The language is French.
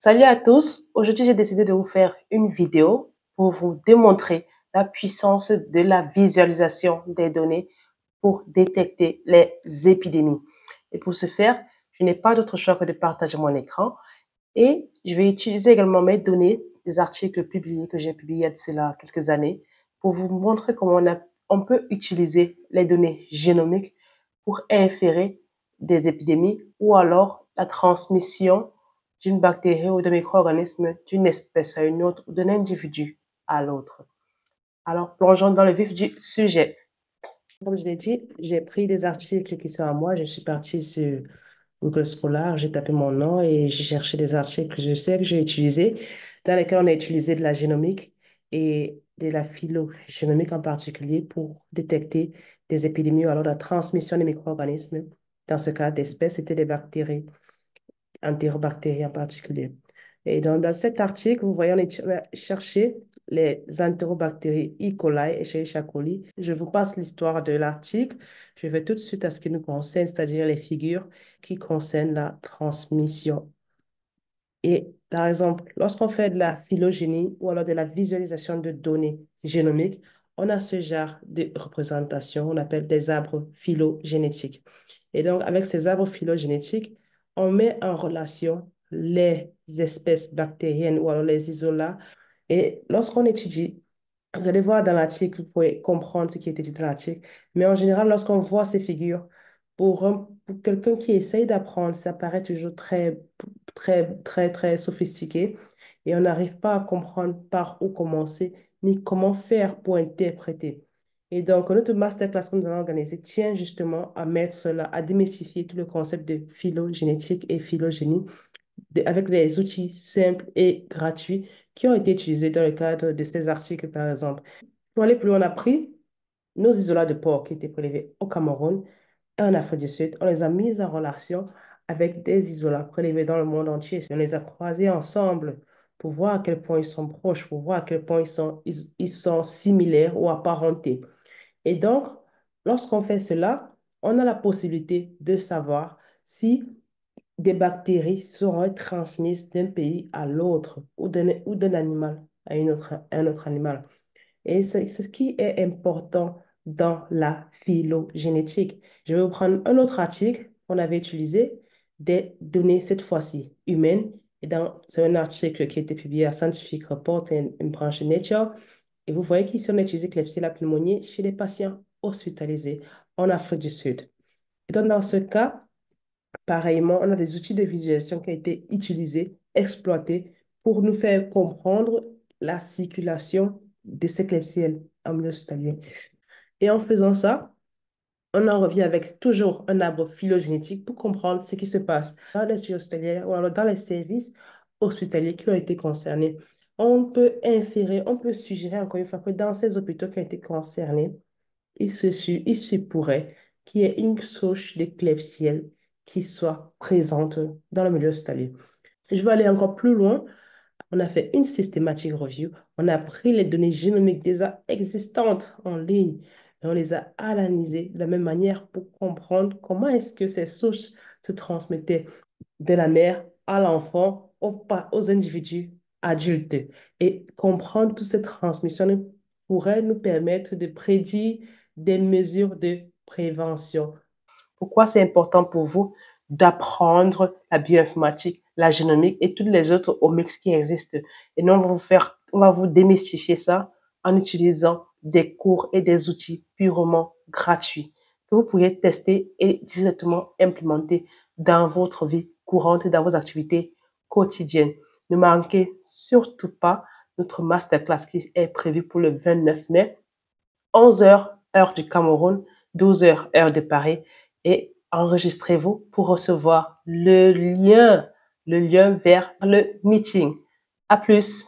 Salut à tous, aujourd'hui j'ai décidé de vous faire une vidéo pour vous démontrer la puissance de la visualisation des données pour détecter les épidémies. Et pour ce faire, je n'ai pas d'autre choix que de partager mon écran et je vais utiliser également mes données, des articles publiés que j'ai publiés il y a de cela quelques années, pour vous montrer comment on peut utiliser les données génomiques pour inférer des épidémies ou alors la transmission d'une bactérie ou d'un micro-organisme d'une espèce à une autre ou d'un individu à l'autre. Alors, plongeons dans le vif du sujet. Comme je l'ai dit, j'ai pris des articles qui sont à moi. Je suis partie sur Google Scholar, j'ai tapé mon nom et j'ai cherché des articles que je sais que j'ai utilisés, dans lesquels on a utilisé de la génomique et de la phylogénomique en particulier pour détecter des épidémies ou alors la transmission des micro-organismes. Dans ce cas d'espèces, c'était des bactéries, entérobactéries en particulier. Et donc, dans cet article, vous voyez, on a cherché les entérobactéries E. coli et Escherichia coli. Je vous passe l'histoire de l'article. Je vais tout de suite à ce qui nous concerne, c'est-à-dire les figures qui concernent la transmission. Et par exemple, lorsqu'on fait de la phylogénie ou alors de la visualisation de données génomiques, on a ce genre de représentation, on appelle des arbres phylogénétiques. Et donc, avec ces arbres phylogénétiques, on met en relation les espèces bactériennes ou alors les isolats. Et lorsqu'on étudie, vous allez voir dans l'article, vous pouvez comprendre ce qui est dit dans l'article. Mais en général, lorsqu'on voit ces figures, pour quelqu'un qui essaye d'apprendre, ça paraît toujours très sophistiqué. Et on n'arrive pas à comprendre par où commencer, ni comment faire pour interpréter. Et donc, notre masterclass que nous allons organiser tient justement à mettre cela, à démystifier tout le concept de phylogénétique et phylogénie avec des outils simples et gratuits qui ont été utilisés dans le cadre de ces articles, par exemple. Pour aller plus loin, on a pris nos isolats de porc qui étaient prélevés au Cameroun et en Afrique du Sud. On les a mis en relation avec des isolats prélevés dans le monde entier. On les a croisés ensemble pour voir à quel point ils sont proches, pour voir à quel point ils sont similaires ou apparentés. Et donc, lorsqu'on fait cela, on a la possibilité de savoir si des bactéries seront transmises d'un pays à l'autre ou d'un animal à un autre animal. Et c'est ce qui est important dans la phylogénétique. Je vais vous prendre un autre article qu'on avait utilisé, des données cette fois-ci humaines. Et c'est un article qui a été publié à Scientific Report, une branche de Nature. Et vous voyez qu'ici, on a utilisé Klebsiella pneumoniae chez les patients hospitalisés en Afrique du Sud. Et donc, dans ce cas, pareillement, on a des outils de visualisation qui ont été utilisés, exploités pour nous faire comprendre la circulation de ces Klebsiella en milieu hospitalier. Et en faisant ça, on en revient avec toujours un arbre phylogénétique pour comprendre ce qui se passe dans les structures hospitalières ou alors dans les services hospitaliers qui ont été concernés. On peut inférer, on peut suggérer encore une fois que dans ces hôpitaux qui ont été concernés, il se pourrait qu'il y ait une souche de Klebsiella qui soit présente dans le milieu hospitalier. Je vais aller encore plus loin. On a fait une systematic review. On a pris les données génomiques déjà existantes en ligne et on les a analysées de la même manière pour comprendre comment est-ce que ces souches se transmettaient de la mère à l'enfant, aux individus adultes. Et comprendre toute cette transmission pourrait nous permettre de prédire des mesures de prévention. Pourquoi c'est important pour vous d'apprendre la bioinformatique, la génomique et toutes les autres omics qui existent? Et nous, on va vous démystifier ça en utilisant des cours et des outils purement gratuits que vous pourriez tester et directement implémenter dans votre vie courante et dans vos activités quotidiennes. Ne manquez surtout pas notre masterclass qui est prévu pour le 29 mai, 11 heures, heure du Cameroun, 12 heures, heure de Paris, et enregistrez-vous pour recevoir le lien vers le meeting. À plus!